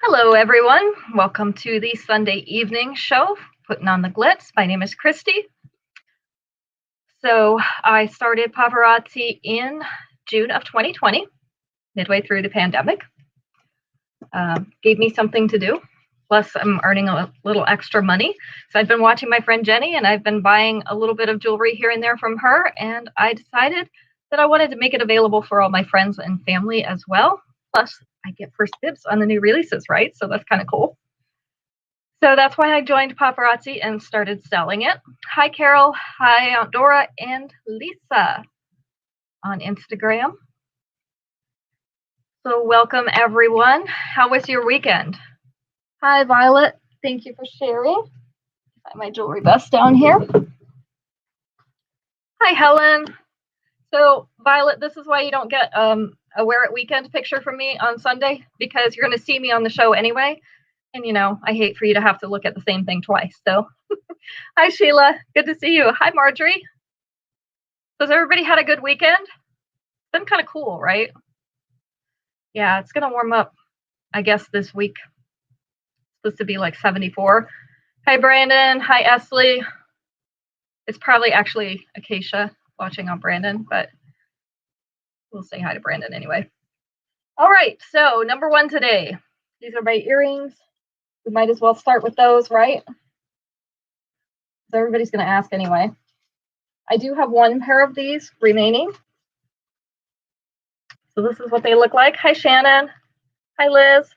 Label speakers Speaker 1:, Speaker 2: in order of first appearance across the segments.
Speaker 1: Hello, everyone. Welcome to the Sunday evening show, Putting on the Glitz. My name is Christy. So I started paparazzi in June of 2020, midway through the pandemic. Gave me something to do. Plus, I'm earning a little extra money. So I've been watching my friend Jenny, and I've been buying a little bit of jewelry here and there from her. And I decided that I wanted to make it available for all my friends and family as well. Plus, I get first dibs on the new releases, right? So that's kind of cool. So that's why I joined paparazzi and started selling it. Hi, Carol. Hi, Aunt Dora and Lisa on Instagram. So welcome, everyone. How was your weekend? Hi, Violet. Thank you for sharing. Got my jewelry vest down here. Hi, Helen. So, Violet, this is why you don't get a wear it weekend picture from me on Sunday, because you're going to see me on the show anyway. And, you know, I hate for you to have to look at the same thing twice. So, hi, Sheila. Good to see you. Hi, Marjorie. Has everybody had a good weekend? It's been kind of cool, right? Yeah, it's going to warm up, I guess, this week. It's supposed to be like 74. Hi, Brandon. Hi, Esley. It's probably actually Acacia watching on Brandon, but we'll say hi to Brandon anyway. All right, so number one today. These are my earrings. We might as well start with those, right? So everybody's going to ask anyway. I do have one pair of these remaining. So this is what they look like. Hi, Shannon. Hi, Liz.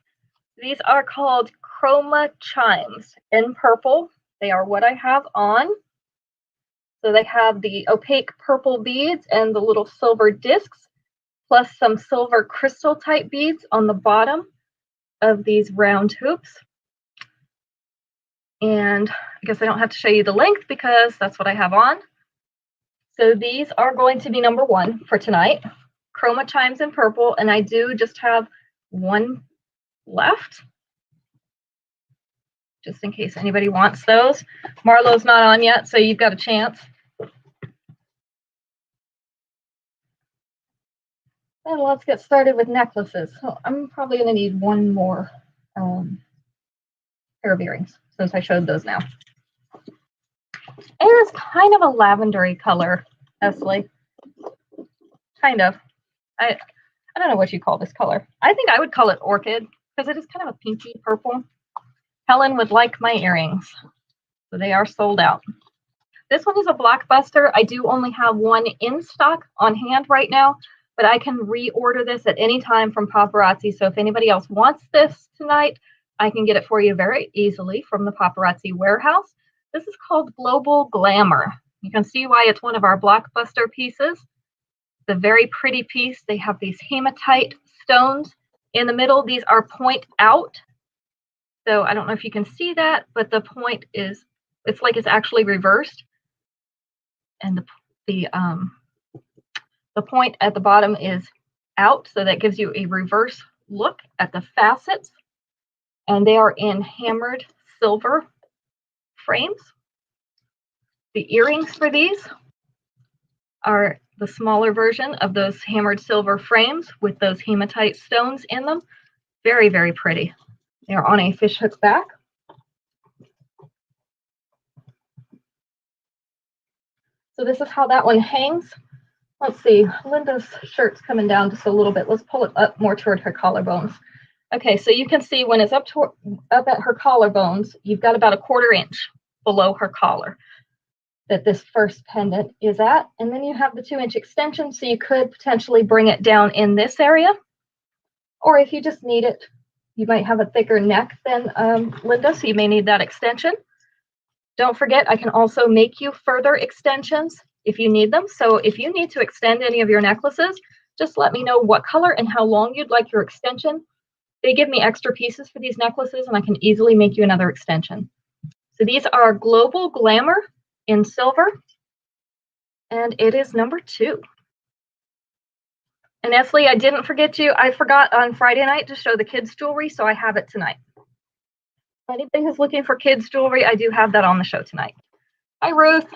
Speaker 1: These are called Chroma Chimes in purple. They are what I have on. So they have the opaque purple beads and the little silver discs, plus some silver crystal type beads on the bottom of these round hoops. And I guess I don't have to show you the length because that's what I have on. So these are going to be number one for tonight. Chroma Chimes in purple, and I do just have one left, just in case anybody wants those. Marlo's not on yet, so you've got a chance. And let's get started with necklaces. So I'm probably going to need one more pair of earrings since I showed those now. And it's kind of a lavendery color, Esley. Kind of. I don't know what you call this color. I think I would call it orchid because it is kind of a pinky purple. Helen would like my earrings. So they are sold out. This one is a blockbuster. I do only have one in stock on hand right now, but I can reorder this at any time from paparazzi. So if anybody else wants this tonight, I can get it for you very easily from the paparazzi warehouse. This is called Global Glamour. You can see why it's one of our blockbuster pieces. It's a very pretty piece. They have these hematite stones in the middle. These are point out. So I don't know if you can see that, but the point is, it's like it's actually reversed. And the point at the bottom is out, so that gives you a reverse look at the facets. And they are in hammered silver frames. The earrings for these are the smaller version of those hammered silver frames with those hematite stones in them. Very, very pretty. They're on a fishhook back. So this is how that one hangs. Let's see, Linda's shirt's coming down just a little bit. Let's pull it up more toward her collarbones. Okay, so you can see when it's up at her collarbones, you've got about a 1/4 inch below her collar that this first pendant is at. And then you have the 2-inch extension, so you could potentially bring it down in this area. Or if you just need it, you might have a thicker neck than Linda, so you may need that extension. Don't forget, I can also make you further extensions if you need them. So if you need to extend any of your necklaces, just let me know what color and how long you'd like your extension. They give me extra pieces for these necklaces, and I can easily make you another extension. So these are Global Glamour in silver, and it is number 2. And Esley, I didn't forget you. I forgot on Friday night to show the kids' jewelry, so I have it tonight. If anybody who's looking for kids' jewelry, I do have that on the show tonight. Hi, Ruth.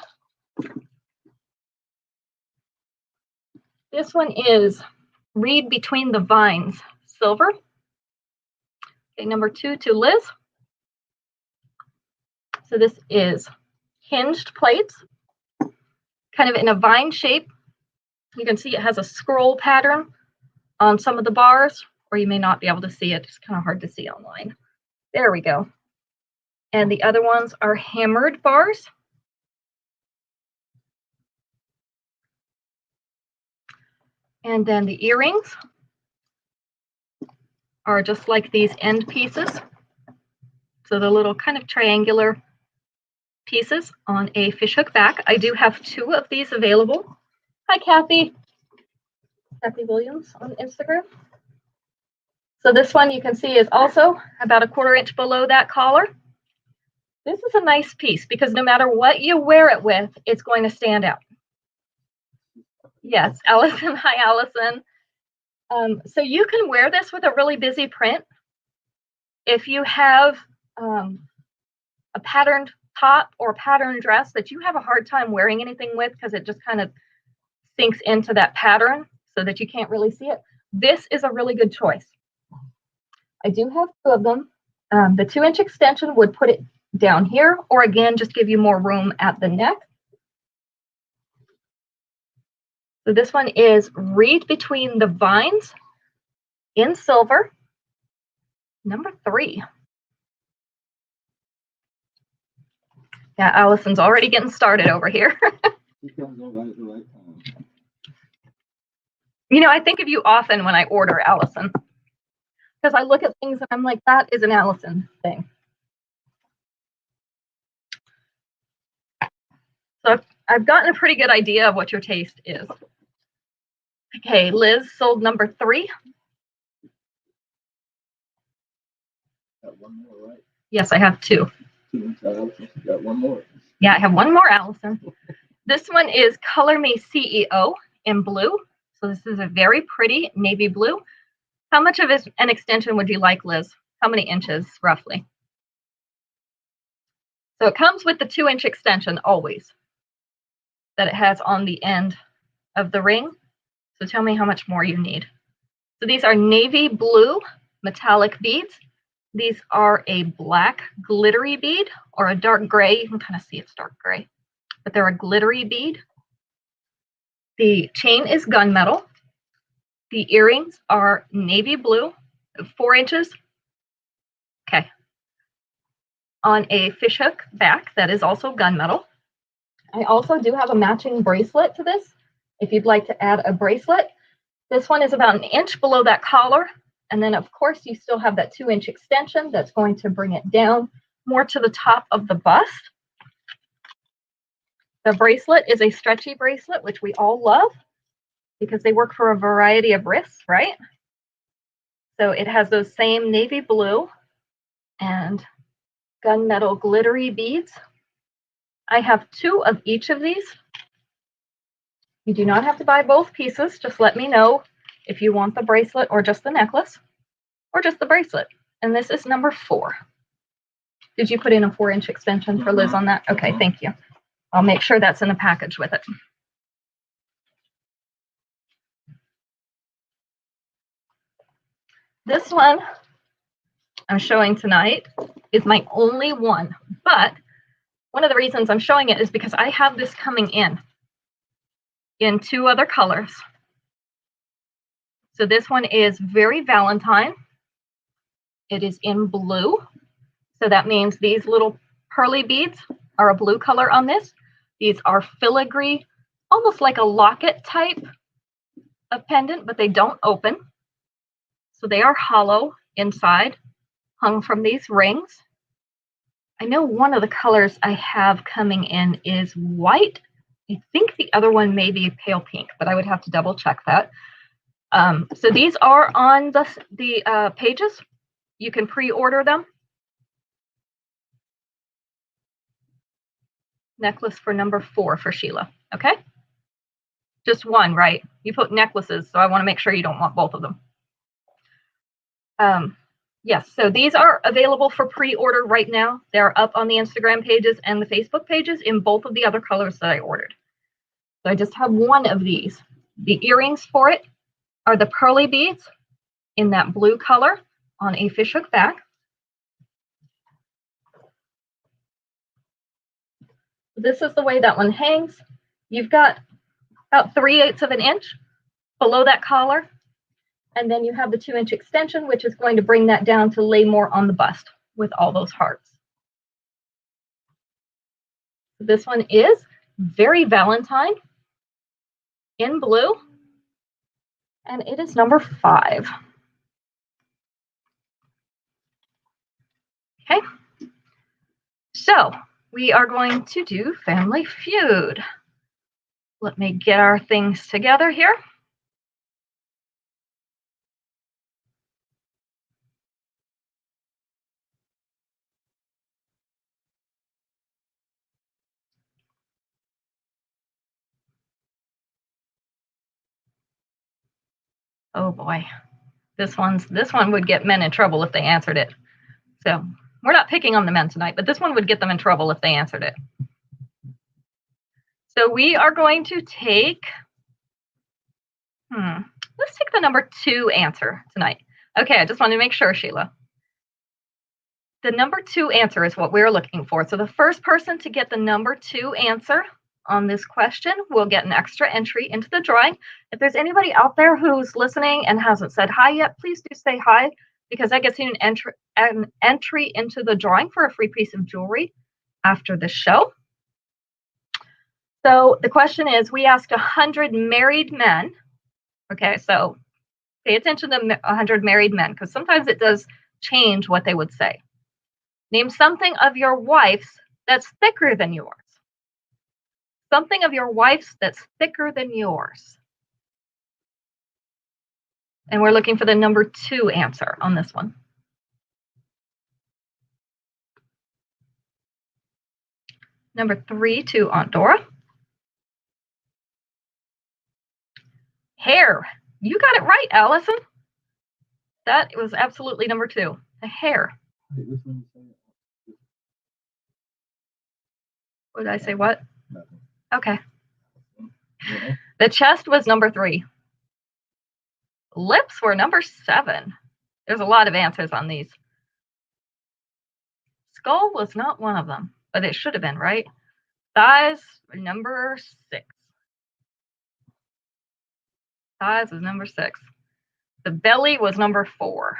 Speaker 1: This one is Read Between the Vines silver. Okay, number 2 to Liz. So this is hinged plates, kind of in a vine shape. You can see it has a scroll pattern on some of the bars, or you may not be able to see it. It's kind of hard to see online. There we go. And the other ones are hammered bars. And then the earrings are just like these end pieces. So the little kind of triangular pieces on a fishhook back. I do have 2 of these available. Hi, Kathy. Kathy Williams on Instagram. So this one you can see is also about a 1/4 inch below that collar. This is a nice piece because no matter what you wear it with, it's going to stand out. Yes, Allison. Hi, Allison. So you can wear this with a really busy print. If you have a patterned top or patterned dress that you have a hard time wearing anything with because it just kind of sinks into that pattern so that you can't really see it, this is a really good choice. I do have 2 of them. The 2-inch extension would put it down here, or again, just give you more room at the neck. So this one is Read Between the Vines in silver, number 3. Yeah, Allison's already getting started over here. You know, I think of you often when I order, Allison, because I look at things and I'm like, that is an Allison thing. So I've gotten a pretty good idea of what your taste is. Okay, Liz sold number 3.
Speaker 2: Got one more, right?
Speaker 1: Yes, I have 2.
Speaker 2: Got one more.
Speaker 1: Yeah, I have one more, Allison. This one is Color Me CEO in blue. So this is a very pretty navy blue. How much of an extension would you like, Liz? How many inches, roughly? So it comes with the 2-inch extension always that it has on the end of the ring. So tell me how much more you need. So these are navy blue metallic beads. These are a black glittery bead or a dark gray. You can kind of see it's dark gray, but they're a glittery bead. The chain is gunmetal. The earrings are navy blue, 4 inches. Okay. On a fishhook back that is also gunmetal. I also do have a matching bracelet to this. If you'd like to add a bracelet, this one is about 1 inch below that collar. And then, of course, you still have that 2-inch extension that's going to bring it down more to the top of the bust. The bracelet is a stretchy bracelet, which we all love because they work for a variety of wrists, right? So it has those same navy blue and gunmetal glittery beads. I have 2 of each of these. You do not have to buy both pieces. Just let me know if you want the bracelet or just the necklace or just the bracelet. And this is number 4. Did you put in a 4-inch extension for Liz on that? Okay, thank you. I'll make sure that's in the package with it. This one I'm showing tonight is my only one, but one of the reasons I'm showing it is because I have this coming in 2 other colors. So this one is very Valentine. It is in blue. So that means these little pearly beads are a blue color on this. These are filigree, almost like a locket type of pendant, but they don't open. So they are hollow inside, hung from these rings. I know one of the colors I have coming in is white. I think the other one may be pale pink, but I would have to double check that. So these are on the pages. You can pre-order them. Necklace for number 4 for Sheila. Okay. Just one, right? You put necklaces, so I want to make sure you don't want both of them. Yes, so these are available for pre-order right now. They're up on the Instagram pages and the Facebook pages in both of the other colors that I ordered. So I just have one of these. The earrings for it are the pearly beads in that blue color on a fishhook back. This is the way that one hangs. You've got about 3/8 of an inch below that collar. And then you have the 2-inch extension, which is going to bring that down to lay more on the bust with all those hearts. This one is very Valentine in blue, and it is number 5. Okay, so we are going to do Family Feud. Let me get our things together here. Oh boy, this one would get men in trouble if they answered it. So we're not picking on the men tonight, but this one would get them in trouble if they answered it. So we are going to take, let's take the number 2 answer tonight. Okay, I just wanted to make sure, Sheila. The number 2 answer is what we're looking for. So the first person to get the number 2 answer on this question will get an extra entry into the drawing. If there's anybody out there who's listening and hasn't said hi yet, please do say hi, because that gets you an entry into the drawing for a free piece of jewelry after the show. So the question is, we asked 100 married men. Okay, so pay attention to 100 married men, because sometimes it does change what they would say. Name something of your wife's that's thicker than yours. Something of your wife's that's thicker than yours. And we're looking for the number 2 answer on this one. Number 3 to Aunt Dora. Hair. You got it right, Allison. That was absolutely number 2. The hair. What did I say? What? Okay. The chest was number 3. Lips were number 7. There's a lot of answers on these. Skull was not one of them, but it should have been, right? Thighs were number 6. Thighs was number 6. The belly was number 4.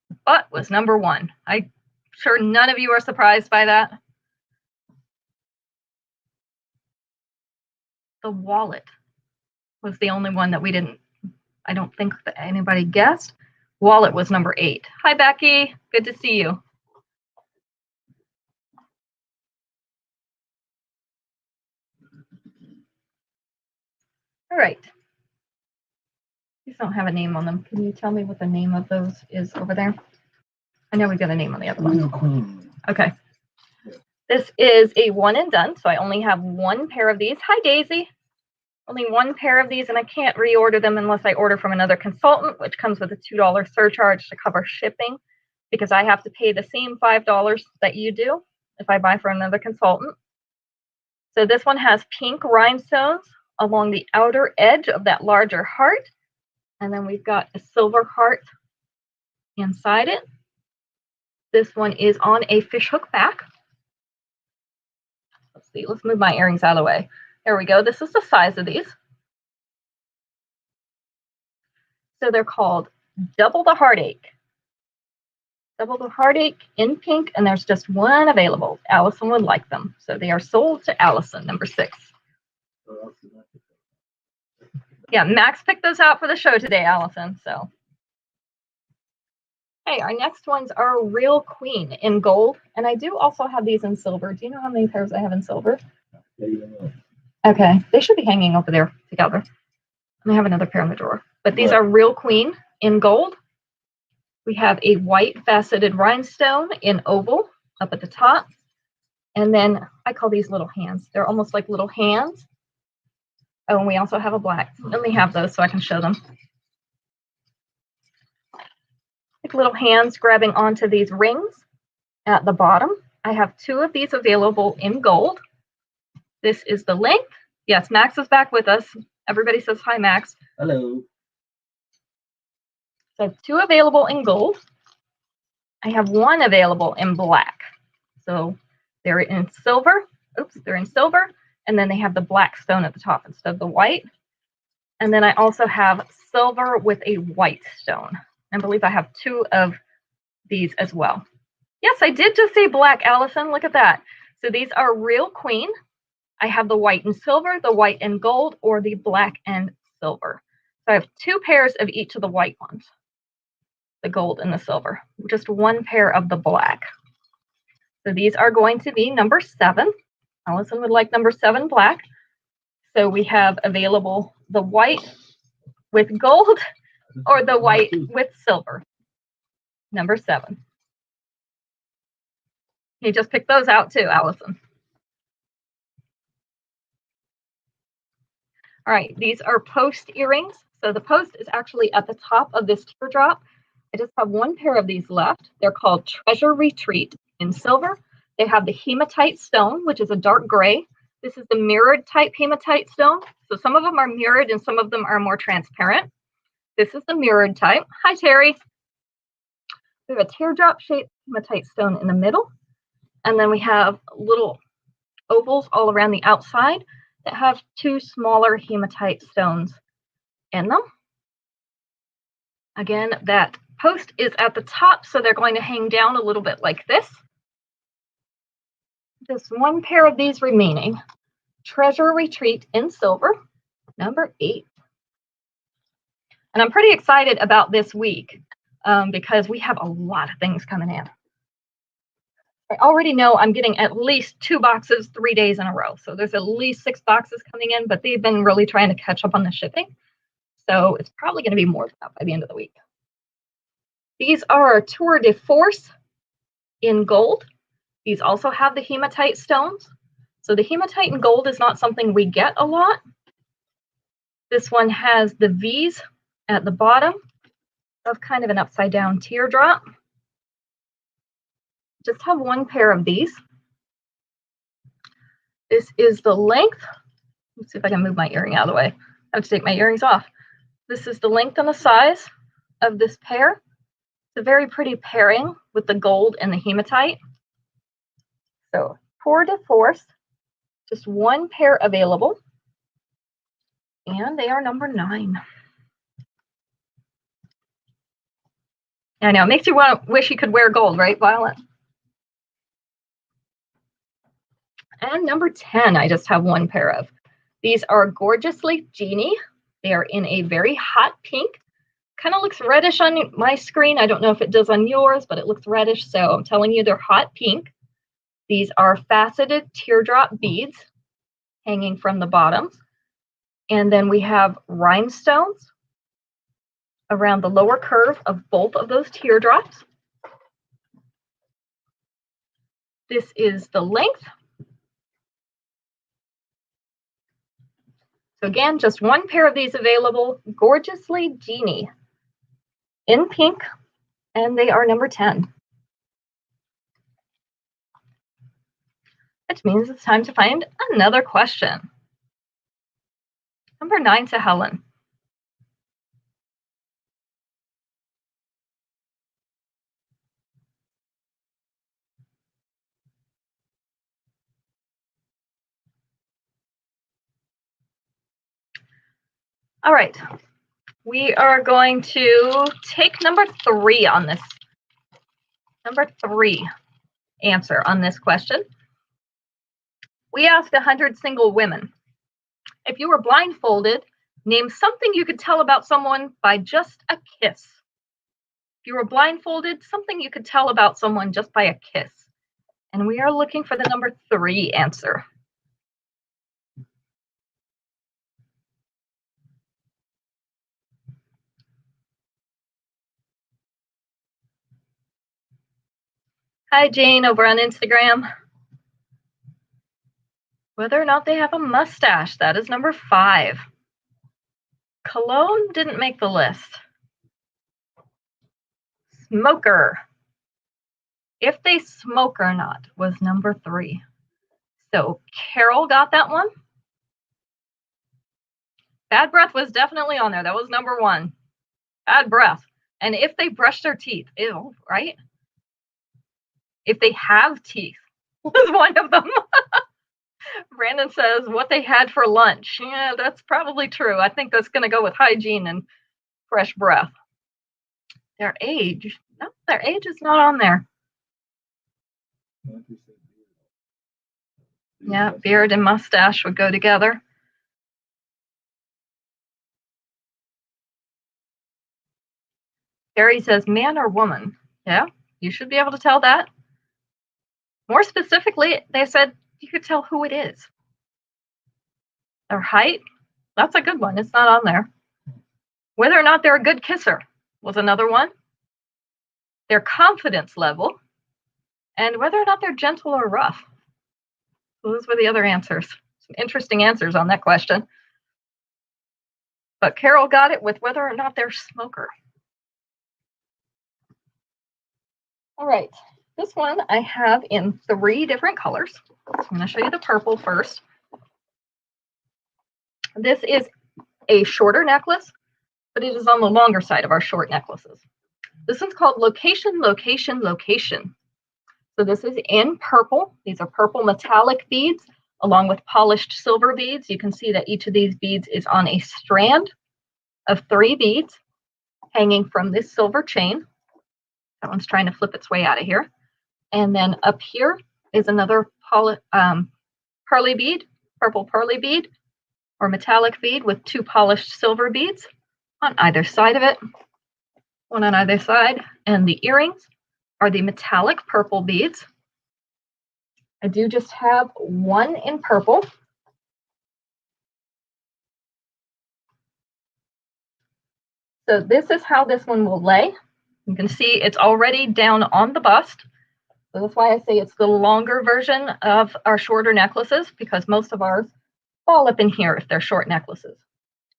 Speaker 1: The butt was number 1. I'm sure none of you are surprised by that. The wallet was the only one that we didn't, I don't think that anybody guessed. Wallet was number 8. Hi, Becky. Good to see you. All right. These don't have a name on them. Can you tell me what the name of those is over there? I know we've got a name on the other one. Okay. This is a one and done, so I only have 1 pair of these. Hi, Daisy. Only 1 pair of these, and I can't reorder them unless I order from another consultant, which comes with a $2 surcharge to cover shipping, because I have to pay the same $5 that you do if I buy from another consultant. So this one has pink rhinestones along the outer edge of that larger heart, and then we've got a silver heart inside it. This one is on a fishhook back. Let's see, let's move my earrings out of the way. There we go. This is the size of these. So they're called Double the Heartache. Double the Heartache in pink, and there's just 1 available. Allison would like them. So they are sold to Allison, number 6. Yeah, Max picked those out for the show today, Allison. So, hey, our next ones are Real Queen in gold, and I do also have these in silver. Do you know how many pairs I have in silver? Okay, they should be hanging over there together. And I have another pair in the drawer. But these are Real Queen in gold. We have a white faceted rhinestone in oval up at the top. And then I call these little hands. They're almost like little hands. Oh, and we also have a black. Let me have those so I can show them. Like little hands grabbing onto these rings at the bottom. I have 2 of these available in gold. This is the length. Yes, Max is back with us. Everybody says hi, Max.
Speaker 2: Hello.
Speaker 1: So 2 available in gold. I have 1 available in black. So they're in silver. Oops, they're in silver. And then they have the black stone at the top instead of the white. And then I also have silver with a white stone. I believe I have 2 of these as well. Yes, I did just say black, Allison. Look at that. So these are real queen. I have the white and silver, the white and gold, or the black and silver. So I have 2 pairs of each of the white ones, the gold and the silver, just 1 pair of the black. So these are going to be number 7. Allison would like number 7 black. So we have available the white with gold or the white with silver. Number 7. You just picked those out too, Allison. All right, these are post earrings. So the post is actually at the top of this teardrop. I just have 1 pair of these left. They're called Treasure Retreat in silver. They have the hematite stone, which is a dark gray. This is the mirrored type hematite stone. So some of them are mirrored and some of them are more transparent. This is the mirrored type. Hi, Terry. We have a teardrop shaped hematite stone in the middle. And then we have little ovals all around the outside that have 2 smaller hematite stones in them. Again, that post is at the top, so they're going to hang down a little bit like this. Just 1 pair of these remaining. Treasure Retreat in silver, number 8. And I'm pretty excited about this week because we have a lot of things coming in. I already know I'm getting at least 2 boxes 3 days in a row. So there's at least 6 boxes coming in, but they've been really trying to catch up on the shipping. So it's probably going to be more than that by the end of the week. These are Tour de Force in gold. These also have the hematite stones. So the hematite in gold is not something we get a lot. This one has the V's at the bottom of kind of an upside down teardrop. Just have 1 pair of these. This is the length. Let's see if I can move my earring out of the way. I have to take my earrings off. This is the length and the size of this pair. It's a very pretty pairing with the gold and the hematite. So Tour de Force, just 1 pair available. And they are number 9. I know, it makes you wish you could wear gold, right, Violet? And number 10, I just have 1 pair of. These are Gorgeously Genie. They are in a very hot pink. Kind of looks reddish on my screen. I don't know if it does on yours, but it looks reddish. So I'm telling you, they're hot pink. These are faceted teardrop beads hanging from the bottoms. And then we have rhinestones around the lower curve of both of those teardrops. This is the length. So again, just 1 pair of these available, Gorgeously Genie in pink, and they are number 10. Which means it's time to find another question. Number 9 to Helen. All right, we are going to take number 3 on this. Number 3 answer on this question. We asked 100 single women, if you were blindfolded, name something you could tell about someone by just a kiss. If you were blindfolded, something you could tell about someone just by a kiss. And we are looking for the number 3 answer. Hi, Jane, over on Instagram. Whether or not they have a mustache, that is number 5. Cologne didn't make the list. Smoker. If they smoke or not was number 3. So Carol got that one. Bad breath was definitely on there. That was number 1. Bad breath. And if they brush their teeth, ew, right? If they have teeth, was one of them. Brandon says what they had for lunch. Yeah, that's probably true. I think that's going to go with hygiene and fresh breath. Their age. No, their age is not on there. Yeah, beard and mustache would go together. Gary says man or woman. Yeah, you should be able to tell that. More specifically, they said you could tell who it is. Their height, that's a good one. It's not on there. Whether or not they're a good kisser was another one. Their confidence level, and whether or not they're gentle or rough. So those were the other answers. Some interesting answers on that question. But Carol got it with whether or not they're a smoker. All right, this one I have in 3 different colors. So I'm going to show you the purple first. This is a shorter necklace, but it is on the longer side of our short necklaces. This one's called Location, Location, Location. So this is in purple. These are purple metallic beads along with polished silver beads. You can see that each of these beads is on a strand of 3 beads hanging from this silver chain. That one's trying to flip its way out of here. And then up here is another pearly bead, purple pearly bead, or metallic bead with 2 polished silver beads on either side of it, one on either side. And the earrings are the metallic purple beads. I do just have one in purple. So this is how this one will lay. You can see it's already down on the bust. So that's why I say it's the longer version of our shorter necklaces, because most of ours fall up in here if they're short necklaces.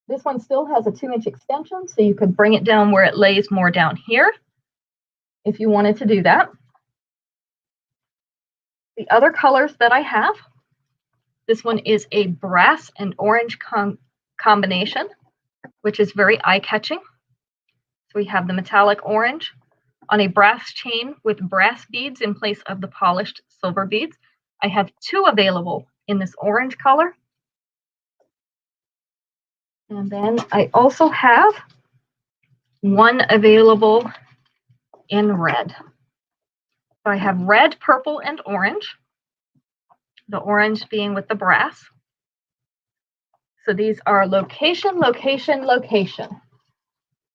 Speaker 1: This one still has a 2-inch extension, so you could bring it down where it lays more down here if you wanted to do that. The other colors that I have, this one is a brass and orange combination, which is very eye-catching. So we have the metallic orange on a brass chain with brass beads in place of the polished silver beads. I have 2 available in this orange color. And then I also have 1 available in red. So I have red, purple, and orange. The orange being with the brass. So these are location, location, location.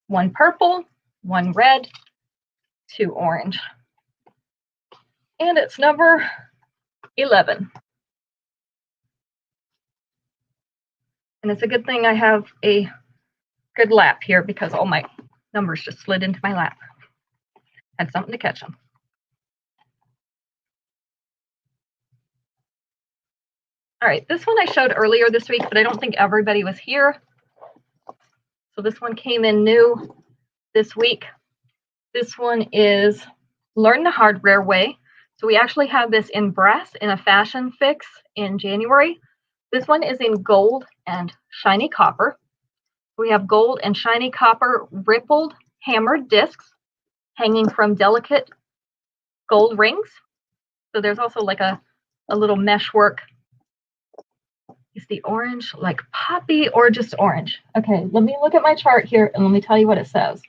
Speaker 1: 1 purple, 1 red, 2 orange. And it's number 11. And it's a good thing I have a good lap here because all my numbers just slid into my lap. Had something to catch them. All right, this one I showed earlier this week, but I don't think everybody was here. So this one came in new this week. This one is Learn the Hardware Way. So we actually have this in brass in a fashion fix in January. This one is in gold and shiny copper. We have gold and shiny copper rippled hammered discs hanging from delicate gold rings. So there's also like a little meshwork. Is the orange like poppy or just orange? Okay, let me look at my chart here and let me tell you what it says.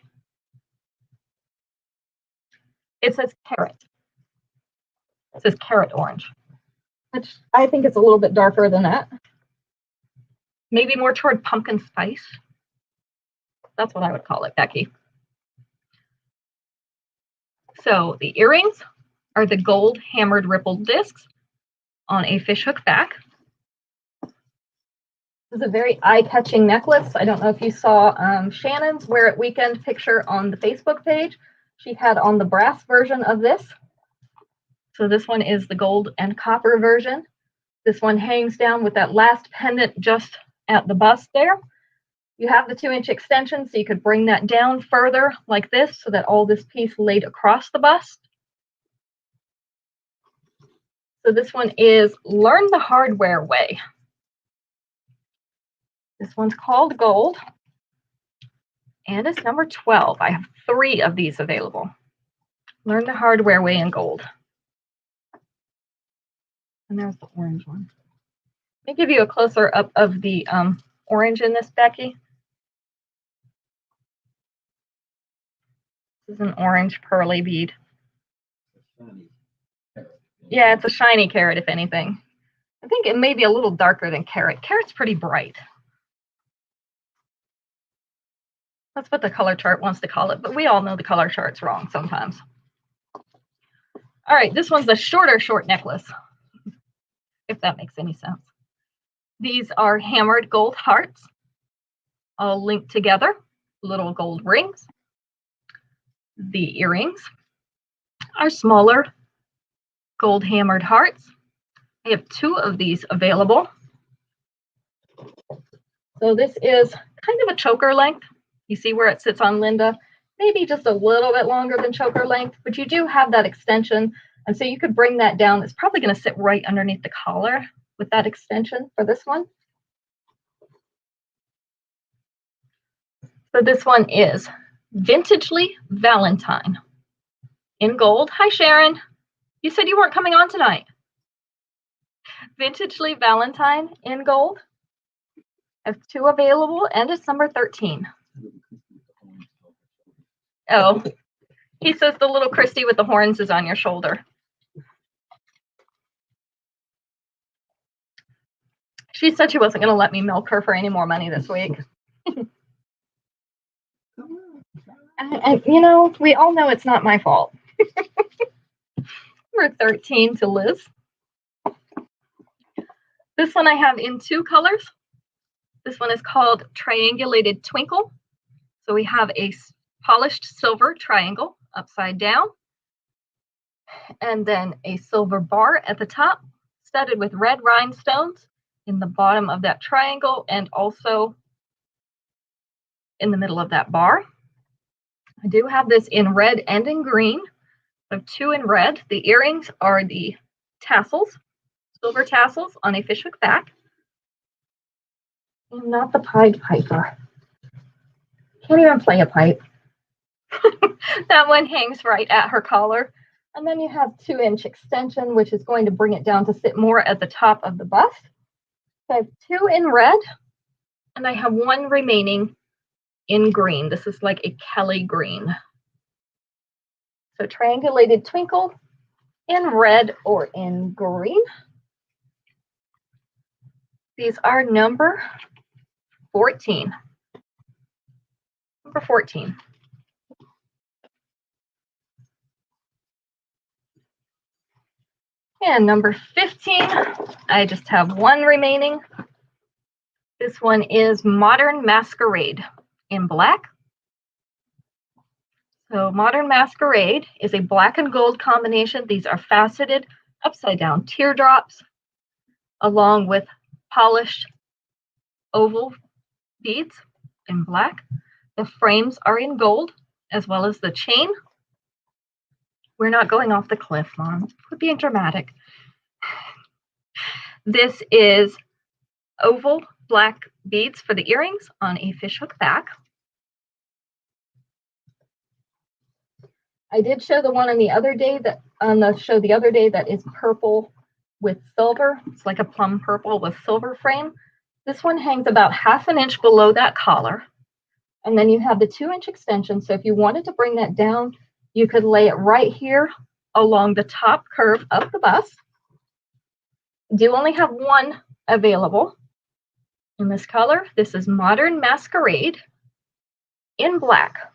Speaker 1: It says carrot. It says carrot orange, which I think it's a little bit darker than that. Maybe more toward pumpkin spice. That's what I would call it, Becky. So the earrings are the gold hammered rippled discs on a fishhook back. This is a very eye-catching necklace. I don't know if you saw Shannon's Wear It Weekend picture on the Facebook page. She had on the brass version of this. So this one is the gold and copper version. This one hangs down with that last pendant just at the bust there. You have the 2-inch extension, so you could bring that down further like this so that all this piece laid across the bust. So this one is Learn the Hardware Way. This one's called Gold, and it's number 12. I have 3 of these available. Learn the Hardware Way in gold. And there's the orange one. Let me give you a closer up of the orange in this, Becky. This is an orange pearly bead. Yeah, it's a shiny carrot, if anything. I think it may be a little darker than carrot. Carrot's pretty bright. That's what the color chart wants to call it, but we all know the color chart's wrong sometimes. All right, this one's a shorter short necklace, if that makes any sense. These are hammered gold hearts, all linked together, little gold rings. The earrings are smaller gold hammered hearts. I have 2 of these available. So this is kind of a choker length. You see where it sits on Linda? Maybe just a little bit longer than choker length, but you do have that extension. And so you could bring that down. It's probably going to sit right underneath the collar with that extension for this one. So this one is Vintagely Valentine in gold. Hi, Sharon. You said you weren't coming on tonight. Vintagely Valentine in gold. I have 2 available, and it's number 13. Oh, he says the little Christy with the horns is on your shoulder. She said she wasn't going to let me milk her for any more money this week. And you know, we all know it's not my fault. Number 13 to Liz. This one I have in 2 colors. This one is called Triangulated Twinkle. So we have a polished silver triangle upside down, and then a silver bar at the top, studded with red rhinestones in the bottom of that triangle and also in the middle of that bar. I do have this in red and in green. I have 2 in red. The earrings are the tassels, silver tassels on a fishhook back. And not the Pied Piper. Can't even play a pipe. That one hangs right at her collar. And then you have 2-inch extension, which is going to bring it down to sit more at the top of the bust. So I have 2 in red, and I have 1 remaining in green. This is like a Kelly green. So Triangulated Twinkle in red or in green. These are number 14. Number 14. And number 15, I just have 1 remaining. This one is Modern Masquerade in black. So Modern Masquerade is a black and gold combination. These are faceted upside down teardrops along with polished oval beads in black. The frames are in gold as well as the chain. We're not going off the cliff, Mom. We're being dramatic. This is oval black beads for the earrings on a fishhook back. I did show the one on the other day that is purple with silver. It's like a plum purple with silver frame. This one hangs about ½ an inch below that collar. And then you have the 2-inch extension. So if you wanted to bring that down, you could lay it right here along the top curve of the bust. I do only have 1 available in this color. This is Modern Masquerade in black.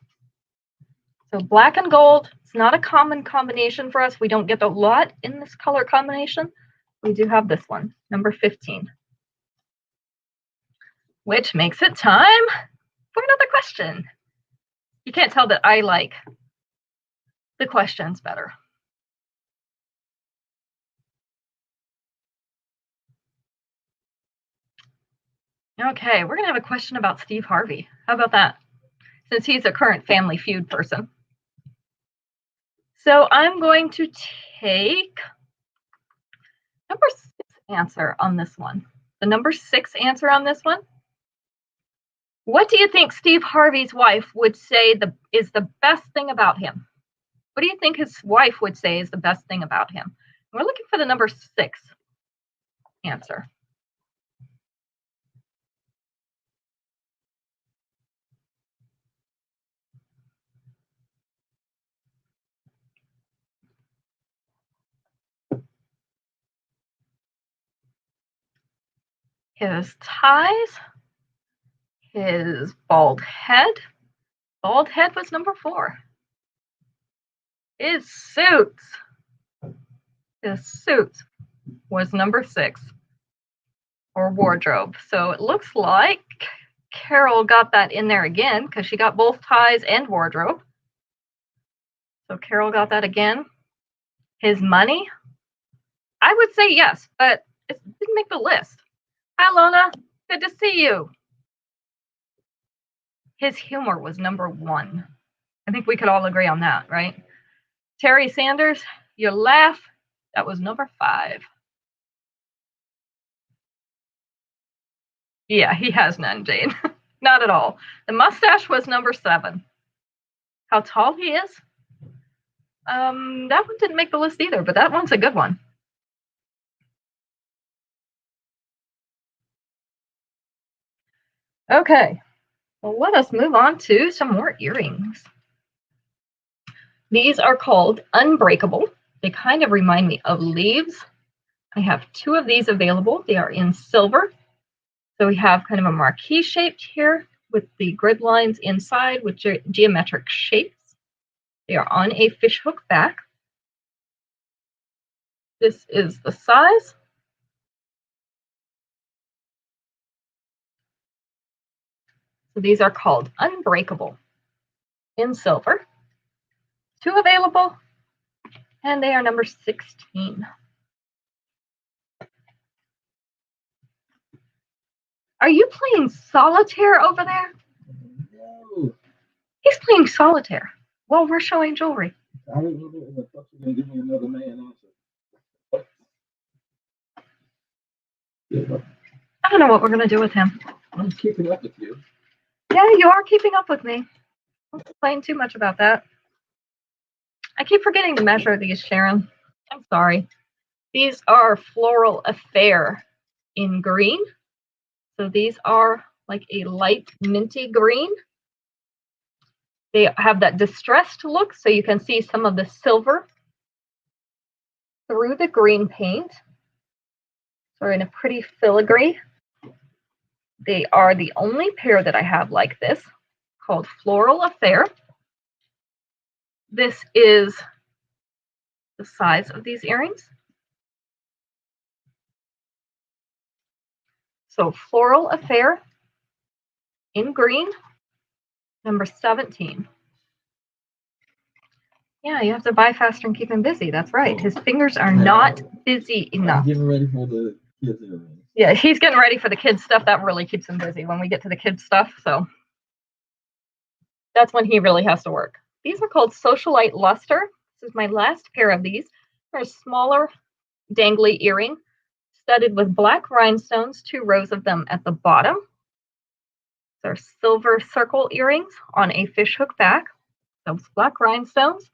Speaker 1: So black and gold. It's not a common combination for us. We don't get a lot in this color combination. We do have this one, number 15. Which makes it time for another question. You can't tell that I like the questions better. Okay, we're going to have a question about Steve Harvey. How about that? Since he's a current Family Feud person. So I'm going to take number 6 answer on this one. The number 6 answer on this one. What do you think Steve Harvey's wife would say is the best thing about him? What do you think his wife would say is the best thing about him? We're looking for the number 6 answer. His ties, his bald head. Bald head was number 4. His suits was number 6, or wardrobe. So it looks like Carol got that in there again because she got both ties and wardrobe. So Carol got that again. His money, I would say yes, but it didn't make the list. Hi, Lona. Good to see you. His humor was number 1. I think we could all agree on that, right? Terry Sanders, your laugh, that was number 5. Yeah, he has none, Jane. Not at all. The mustache was number 7. How tall he is? That one didn't make the list either, but that one's a good one. Okay, well, let us move on to some more earrings. These are called Unbreakable. They kind of remind me of leaves. I have 2 of these available. They are in silver. So we have kind of a marquee shaped here with the grid lines inside with geometric shapes. They are on a fishhook back. This is the size. So these are called Unbreakable in silver. 2 available, and they are number 16. Are you playing solitaire over there?
Speaker 2: No.
Speaker 1: He's playing solitaire while we're showing jewelry.
Speaker 2: I didn't know that. I thought you were going to give me another man answer. Yeah,
Speaker 1: I don't know what we're going to do with him.
Speaker 2: I'm keeping up with you.
Speaker 1: Yeah, you are keeping up with me. Don't complain too much about that. I keep forgetting to measure these, Sharon. I'm sorry. These are Floral Affair in green. So these are like a light minty green. They have that distressed look, so you can see some of the silver through the green paint. So in a pretty filigree. They are the only pair that I have like this, called Floral Affair. This is the size of these earrings. So Floral Affair in green, number 17. Yeah, you have to buy faster and keep him busy. That's right. His fingers are not busy enough.
Speaker 2: I'm getting ready for the kids' earrings.
Speaker 1: Yeah, he's getting ready for the kids' stuff. That really keeps him busy when we get to the kids' stuff. So that's when he really has to work. These are called Socialite Luster. This is my last pair of these. They're a smaller, dangly earring, studded with black rhinestones, 2 rows of them at the bottom. They're silver circle earrings on a fishhook back. Those black rhinestones.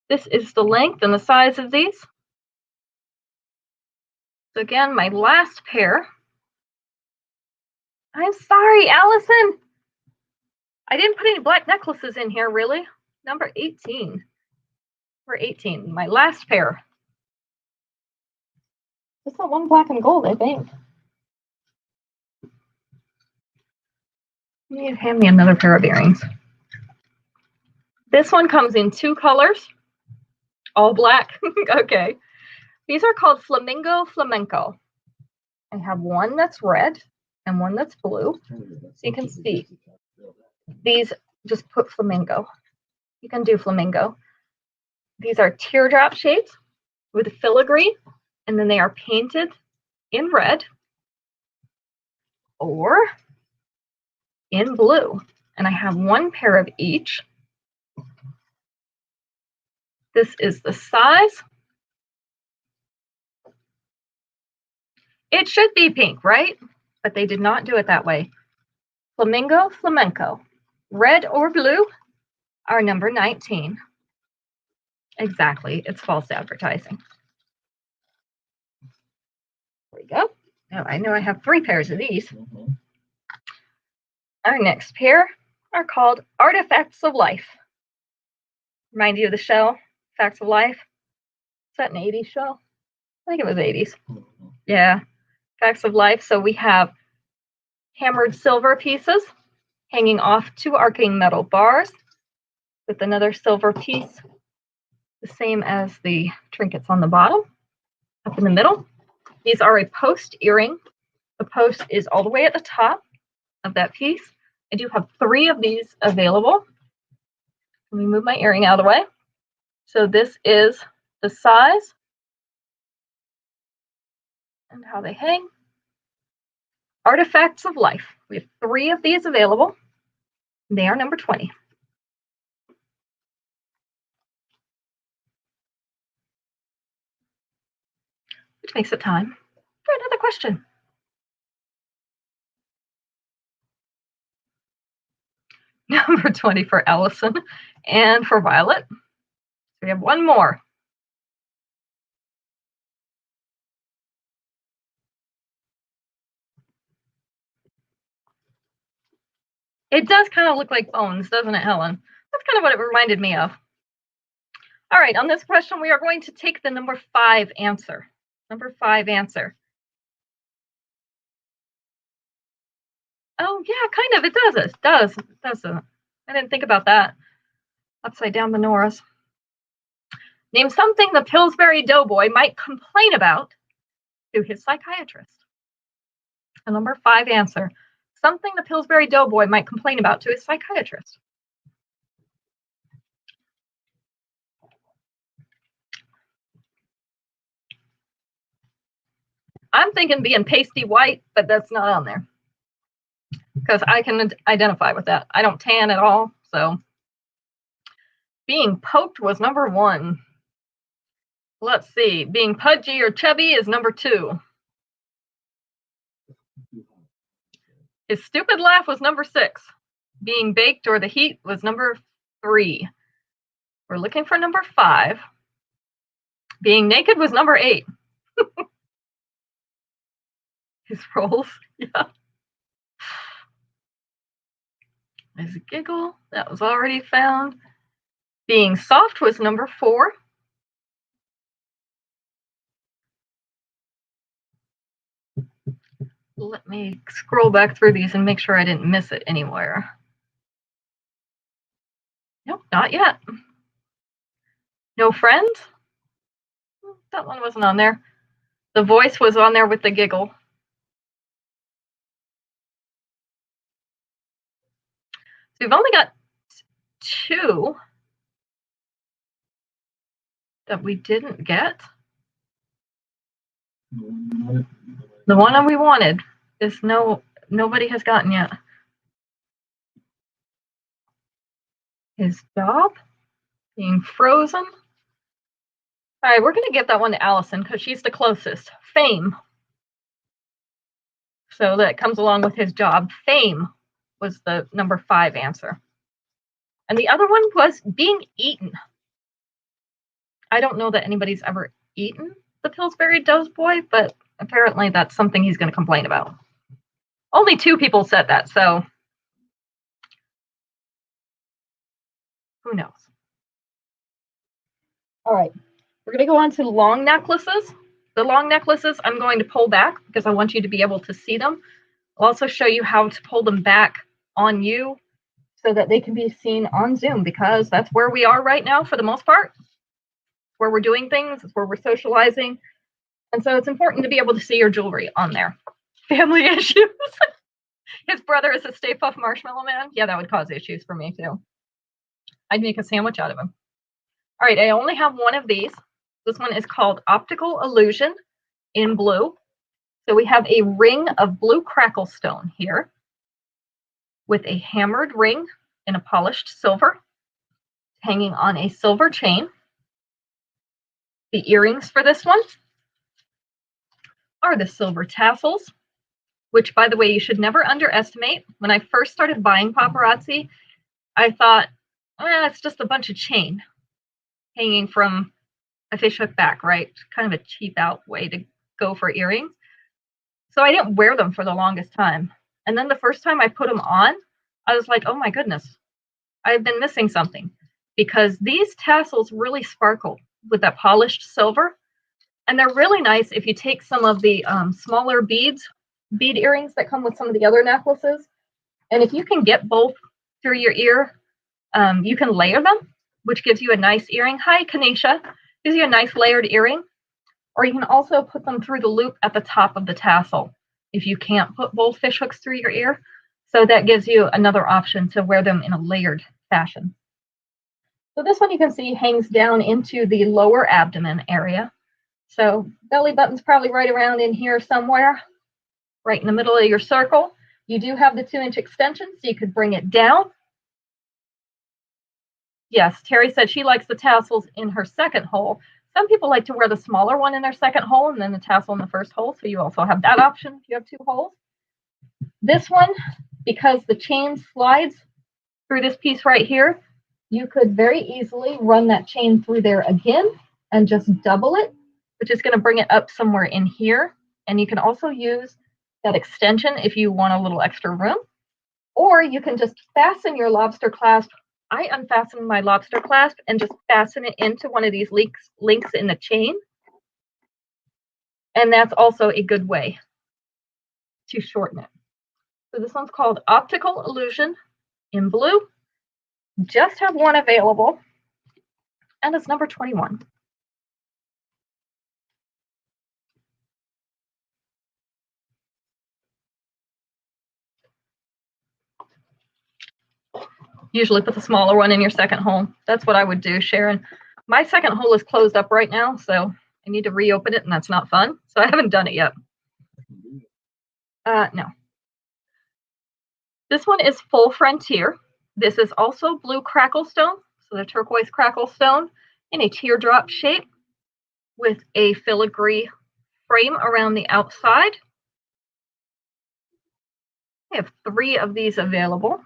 Speaker 1: This is the length and the size of these. So again, my last pair. I'm sorry, Allison. I didn't put any black necklaces in here, really. Number 18. Number 18, my last pair. Just that one black and gold, I think. You need to hand me another pair of earrings. This one comes in 2 colors. All black. Okay. These are called Flamingo Flamenco. I have one that's red and one that's blue. So you can see. These, just put flamingo. You can do flamingo. These are teardrop shapes with filigree, and then they are painted in red or in blue. And I have 1 pair of each. This is the size. It should be pink, right? But they did not do it that way. Flamingo Flamenco, red or blue, are number 19. Exactly, it's false advertising. There we go. Oh, I know I have 3 pairs of these.
Speaker 2: Mm-hmm.
Speaker 1: Our next pair are called Artifacts of Life. Remind you of the show, Facts of Life? Is that an 80s show? I think it was 80s.
Speaker 2: Mm-hmm.
Speaker 1: Yeah, Facts of Life. So we have hammered silver pieces hanging off 2 arcing metal bars with another silver piece, the same as the trinkets on the bottom, up in the middle. These are a post earring. The post is all the way at the top of that piece. I do have 3 of these available. Let me move my earring out of the way. So this is the size and how they hang. Artifacts of Life. We have 3 of these available. They are number 20. Which makes it time for another question. Number 20 for Allison and for Violet. So we have 1 more. It does kind of look like bones, doesn't it, Helen? That's kind of what it reminded me of. All right, on this question, we are going to take the number 5 answer. Number 5 answer. Oh, yeah, kind of. It does. It does. It doesn't. I didn't think about that. Upside down menorahs. Name something the Pillsbury Doughboy might complain about to his psychiatrist. A number 5 answer. Something the Pillsbury Doughboy might complain about to his psychiatrist. I'm thinking being pasty white, but that's not on there. Because I can identify with that. I don't tan at all, so. Being poked was number 1. Let's see. Being pudgy or chubby is number 2. His stupid laugh was number 6. Being baked or the heat was number 3. We're looking for number 5. Being naked was number 8. His rolls, yeah. There's a giggle. That was already found. Being soft was number 4. Let me scroll back through these and make sure I didn't miss it anywhere. Nope, not yet. No friends? That one wasn't on there. The voice was on there with the giggle. So we've only got 2 that we didn't get. The one that we wanted is nobody has gotten yet. His job, being frozen. All right, we're going to give that one to Allison because she's the closest. Fame. So that comes along with his job. Fame was the number 5 answer. And the other one was being eaten. I don't know that anybody's ever eaten the Pillsbury Doughboy, but apparently that's something he's going to complain about. Only 2 people said that, so who knows? All right, we're going to go on to long necklaces. The long necklaces I'm going to pull back because I want you to be able to see them. I'll also show you how to pull them back on you so that they can be seen on Zoom because that's where we are right now for the most part. It's where we're doing things, it's where we're socializing. And so it's important to be able to see your jewelry on there. Family issues. His brother is a Stay Puft Marshmallow Man. Yeah, that would cause issues for me too. I'd make a sandwich out of him. All right, I only have 1 of these. This one is called Optical Illusion in blue. So we have a ring of blue crackle stone here with a hammered ring in a polished silver hanging on a silver chain. The earrings for this one are the silver tassels, which, by the way, you should never underestimate. When I first started buying paparazzi, I thought, it's just a bunch of chain hanging from a fishhook back, right? Kind of a cheap out way to go for earrings. So I didn't wear them for the longest time. And then the first time I put them on, I was like, oh my goodness, I've been missing something, because these tassels really sparkle with that polished silver. And they're really nice if you take some of the smaller bead earrings that come with some of the other necklaces. And if you can get both through your ear, you can layer them, which gives you a nice earring. Hi, Kanisha. Gives you a nice layered earring. Or you can also put them through the loop at the top of the tassel if you can't put both fish hooks through your ear. So that gives you another option to wear them in a layered fashion. So this one you can see hangs down into the lower abdomen area. So belly button's probably right around in here somewhere, right in the middle of your circle. You do have the 2-inch extension, so you could bring it down. Yes, Terry said she likes the tassels in her second hole. Some people like to wear the smaller one in their second hole and then the tassel in the first hole, so you also have that option if you have 2 holes. This one, because the chain slides through this piece right here, you could very easily run that chain through there again and just double it, which is going to bring it up somewhere in here. And you can also use that extension if you want a little extra room, or you can just fasten your lobster clasp. I unfasten my lobster clasp and just fasten it into one of these links in the chain. And that's also a good way to shorten it. So this one's called Optical Illusion in blue. Just have one available, and it's number 21. Usually put the smaller one in your second hole. That's what I would do, Sharon. My second hole is closed up right now, so I need to reopen it, and that's not fun. So I haven't done it yet. No. This one is Full Frontier. This is also blue crackle stone, so the turquoise crackle stone in a teardrop shape with a filigree frame around the outside. I have 3 of these available.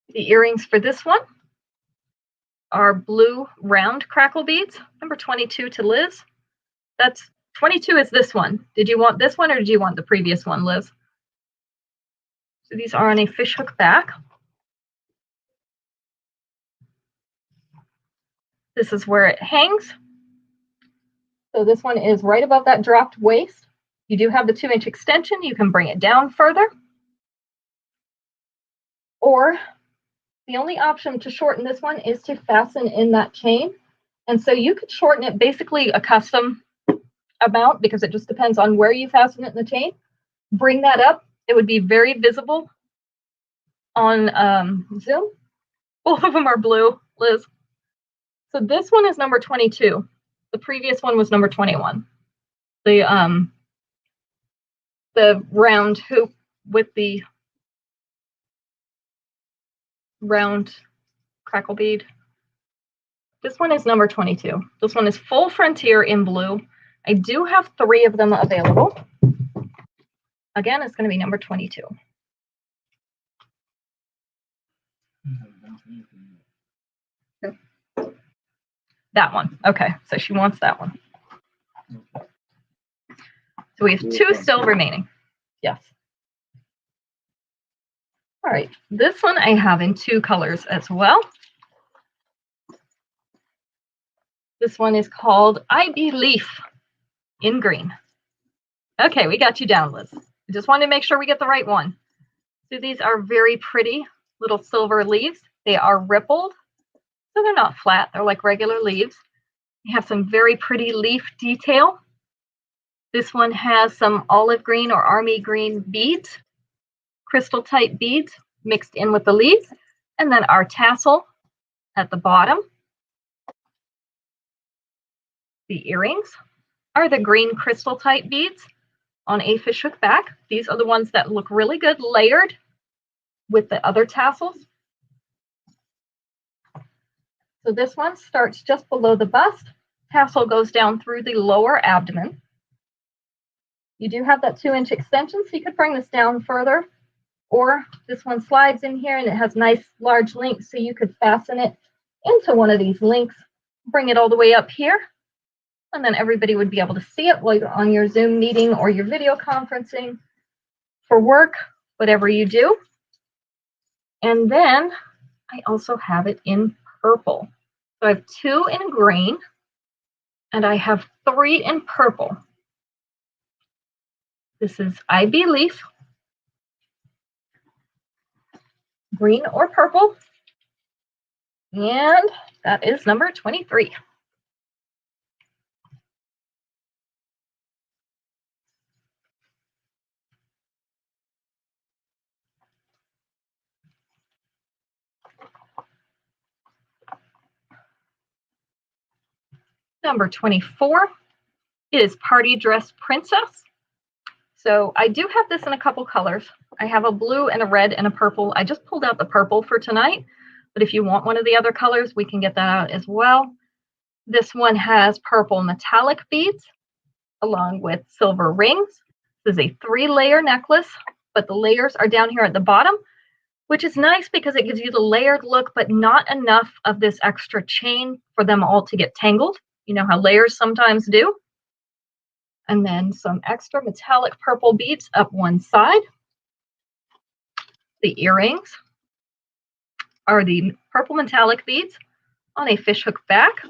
Speaker 1: The earrings for this one are blue round crackle beads, number 22 to Liz. That's 22 is this one. Did you want this one or did you want the previous one, Liz? So these are on a fishhook back. This is where it hangs. So this one is right above that dropped waist. You do have the 2-inch extension. You can bring it down further. Or the only option to shorten this one is to fasten in that chain. And so you could shorten it basically a custom amount, because it just depends on where you fasten it in the chain. Bring that up. It would be very visible on Zoom. Both of them are blue, Liz. So this one is number 22. The previous one was number 21. The round hoop with the round crackle bead. This one is number 22. This one is Full Frontier in blue. I do have 3 of them available. Again, it's going to be number 22. That one. Okay, so she wants that one. So we have 2 still remaining. Yes. All right, this one I have in 2 colors as well. This one is called I Believe in green. Okay, we got you down, Liz. I just wanted to make sure we get the right one. So these are very pretty little silver leaves. They are rippled, so they're not flat. They're like regular leaves. They have some very pretty leaf detail. This one has some olive green or army green beads, crystal type beads mixed in with the leaves, and then our tassel at the bottom. The earrings are the green crystal type beads on a fishhook back. These are the ones that look really good layered with the other tassels. So this one starts just below the bust. Tassel goes down through the lower abdomen. You do have that 2-inch extension, so you could bring this down further. Or this one slides in here and it has nice large links, so you could fasten it into one of these links, bring it all the way up here. and then everybody would be able to see it while you're on your Zoom meeting or your video conferencing for work, whatever you do. And then I also have it in purple. So I have 2 in green, and I have 3 in purple. This is IB leaf, green or purple, and that is number 23. Number 24 is Party Dress Princess. So I do have this in a couple colors. I have a blue and a red and a purple. I just pulled out the purple for tonight, but if you want one of the other colors, we can get that out as well. This one has purple metallic beads along with silver rings. This is a 3-layer necklace, but the layers are down here at the bottom, which is nice because it gives you the layered look, but not enough of this extra chain for them all to get tangled. You know how layers sometimes do. And then some extra metallic purple beads up one side. The earrings are the purple metallic beads on a fishhook back.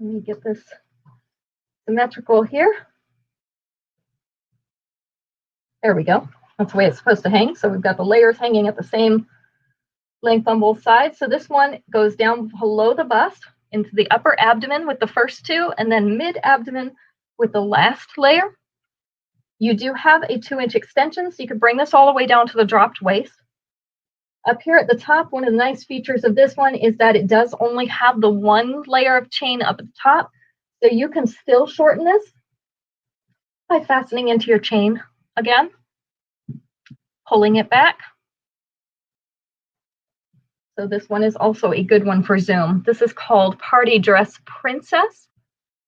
Speaker 1: Let me get this symmetrical here. There we go. That's the way it's supposed to hang. So we've got the layers hanging at the same length on both sides. So this one goes down below the bust into the upper abdomen with the first 2, and then mid-abdomen with the last layer. You do have a 2-inch extension, so you could bring this all the way down to the dropped waist. Up here at the top, one of the nice features of this one is that it does only have the 1 layer of chain up at the top, so you can still shorten this by fastening into your chain again, pulling it back. So this one is also a good one for Zoom. This is called Party Dress Princess.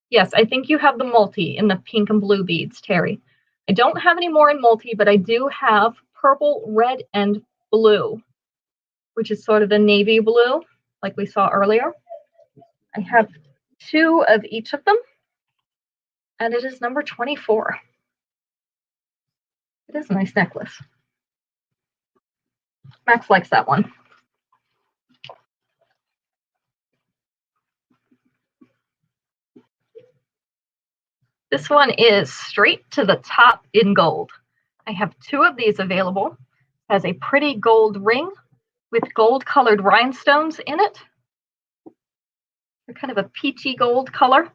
Speaker 1: Yes, I think you have the multi in the pink and blue beads, Terry. I don't have any more in multi, but I do have purple, red, and blue, which is sort of the navy blue, like we saw earlier. I have 2 of each of them, and it is number 24. It is a nice necklace. Max likes that one. This one is straight to the top in gold. I have 2 of these available. It has a pretty gold ring with gold colored rhinestones in it. They're kind of a peachy gold color.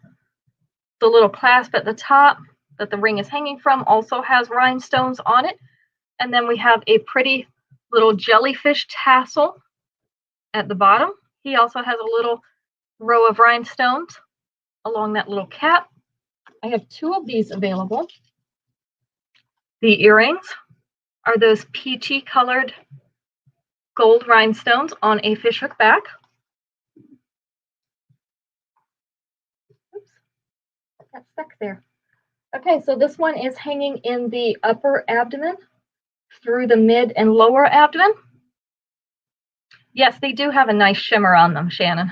Speaker 1: The little clasp at the top that the ring is hanging from also has rhinestones on it. And then we have a pretty little jellyfish tassel at the bottom. He also has a little row of rhinestones along that little cap. I have 2 of these available. The earrings are those peachy colored gold rhinestones on a fishhook back. Oops, got stuck there. Okay, so this one is hanging in the upper abdomen through the mid and lower abdomen. Yes, they do have a nice shimmer on them, Shannon.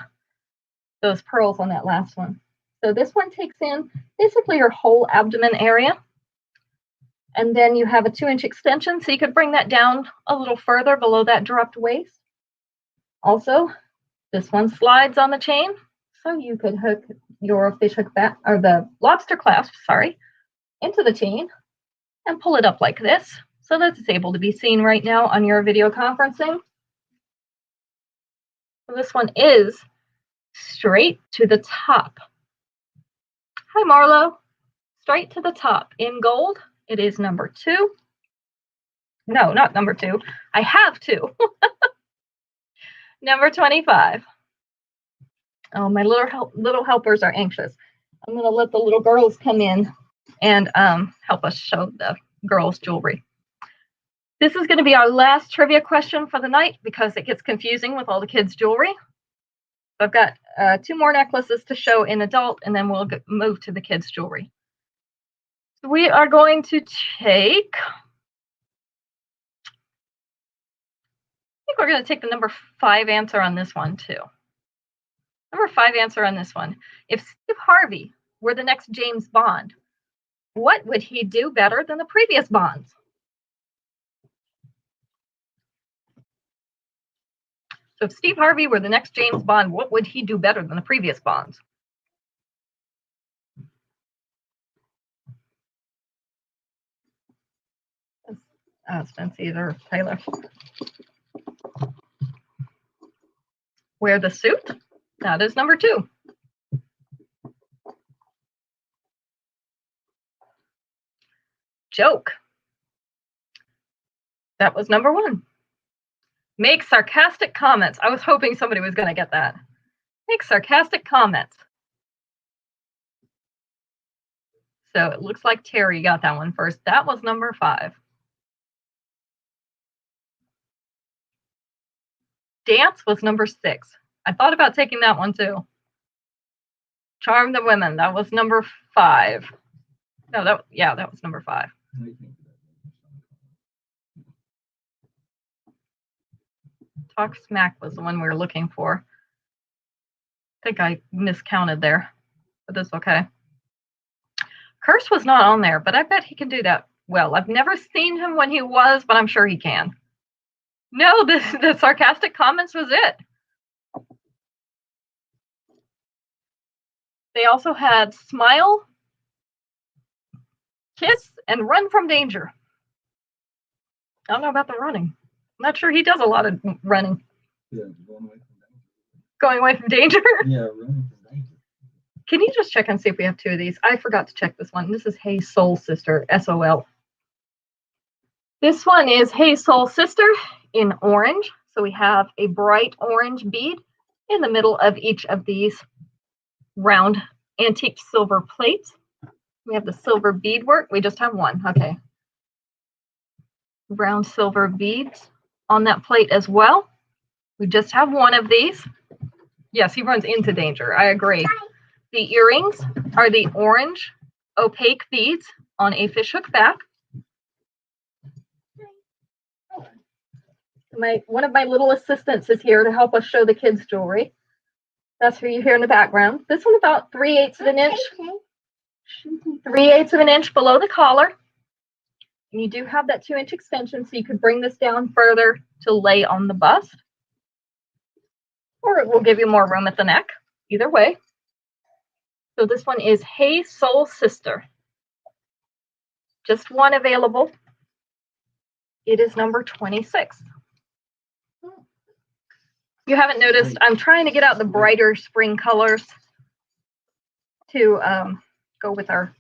Speaker 1: Those pearls on that last one. So this one takes in basically your whole abdomen area. And then you have a 2-inch extension, so you could bring that down a little further below that dropped waist. Also, this one slides on the chain, so you could hook your fish hook back, or the lobster clasp, sorry, into the chain and pull it up like this, so that it's able to be seen right now on your video conferencing. So this one is straight to the top. Hi, Marlo. Straight to the top in gold. It is number 2. No, not number 2. I have 2. Number 25. Oh, my little helpers are anxious. I'm going to let the little girls come in and help us show the girls' jewelry. This is going to be our last trivia question for the night because it gets confusing with all the kids' jewelry. I've got 2 more necklaces to show in adult, and then we'll move to the kids' jewelry. So we are going to take, I think we're going to take the number 5 answer on this one too. Number 5 answer on this one. If Steve Harvey were the next James Bond, what would he do better than the previous Bonds? So if Steve Harvey were the next James Bond, what would he do better than the previous Bonds? It's Nancy or Taylor. Wear the suit? That is number 2. Joke. That was number 1. Make sarcastic comments. I was hoping somebody was going to get that. Make sarcastic comments. So it looks like Terry got that one first. That was number 5. Dance was number 6. I thought about taking that one too. Charm the women. That was number 5. No, that was number 5. Talk smack was the one we were looking for. I think I miscounted there, but that's okay. Curse was not on there, but I bet he can do that well. I've never seen him when he was, but I'm sure he can. No, the sarcastic comments was it. They also had smile, kiss, and run from danger. I don't know about the running. I'm not sure he does a lot of running.
Speaker 2: Yeah, going away from danger.
Speaker 1: Going away from danger?
Speaker 2: Yeah, running from danger.
Speaker 1: Can you just check and see if we have 2 of these? I forgot to check this one. This is Hey Soul Sister, SOL. This one is Hey Soul Sister in orange. So we have a bright orange bead in the middle of each of these round antique silver plates. We have the silver beadwork. We just have one. Okay. Round silver beads on that plate as well. We just have one of these. Yes, he runs into danger. I agree. The earrings are the orange opaque beads on a fishhook back. One of my little assistants is here to help us show the kids' jewelry. That's who you hear in the background. This one about 3/8 of an inch. 3/8 of an inch below the collar. And you do have that 2-inch extension, so you could bring this down further to lay on the bust. Or it will give you more room at the neck. Either way. So this one is Hey Soul Sister. Just one available. It is number 26. You haven't noticed, I'm trying to get out the brighter spring colors to go with our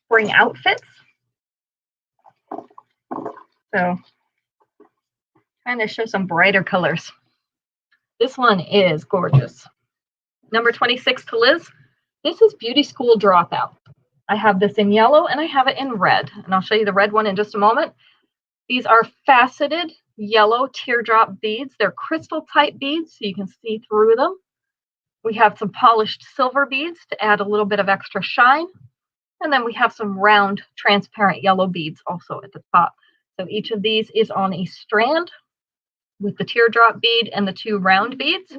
Speaker 1: spring outfits. So, trying to show some brighter colors. This one is gorgeous. Number 26 to Liz. This is Beauty School Dropout. I have this in yellow and I have it in red. And I'll show you the red one in just a moment. These are faceted yellow teardrop beads. They're crystal type beads, so you can see through them. We have some polished silver beads to add a little bit of extra shine. And then we have some round transparent yellow beads also at the top. So each of these is on a strand with the teardrop bead and the 2 round beads.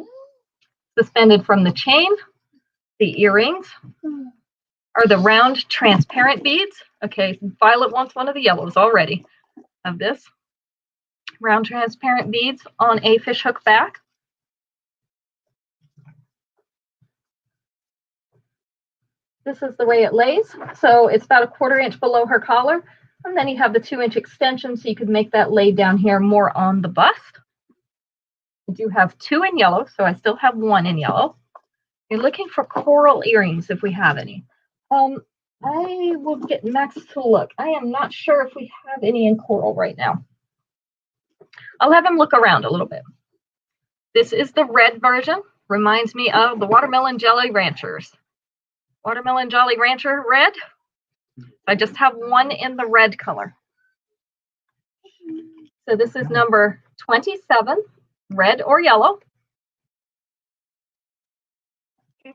Speaker 1: Suspended from the chain, the earrings are the round transparent beads. Okay, Violet wants one of the yellows already of this. Round transparent beads on a fishhook back. This is the way it lays. So it's about a 1/4 inch below her collar. And then you have the 2-inch extension, so you could make that lay down here more on the bust. I do have 2 in yellow, so I still have 1 in yellow. You're looking for coral earrings if we have any. I will get Max to look. I am not sure if we have any in coral right now. I'll have him look around a little bit. This is the red version. Reminds me of the Watermelon Jolly Ranchers. Watermelon Jolly Rancher red. I just have 1 in the red color. So this is number 27, red or yellow.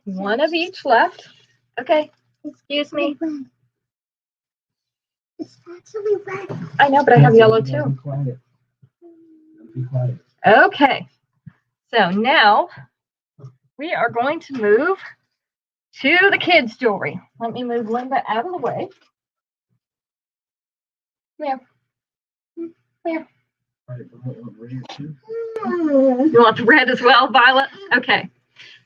Speaker 1: 1 of each left. Okay, excuse me. I know, but I have yellow too. Okay, so now we are going to move to the kids' jewelry. Let me move Linda out of the way. Come here. Come here. You want the red as well, Violet? Okay.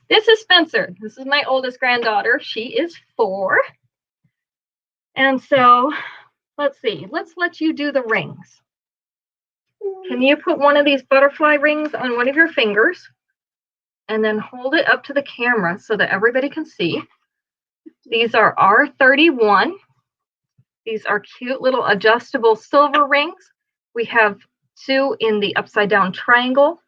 Speaker 1: This is Spencer. This is my oldest granddaughter. She is 4. And so, let's see. Let's let you do the rings. Can you put one of these butterfly rings on one of your fingers and then hold it up to the camera so that everybody can see? These are R31. These are cute little adjustable silver rings. We have 2 in the upside down triangle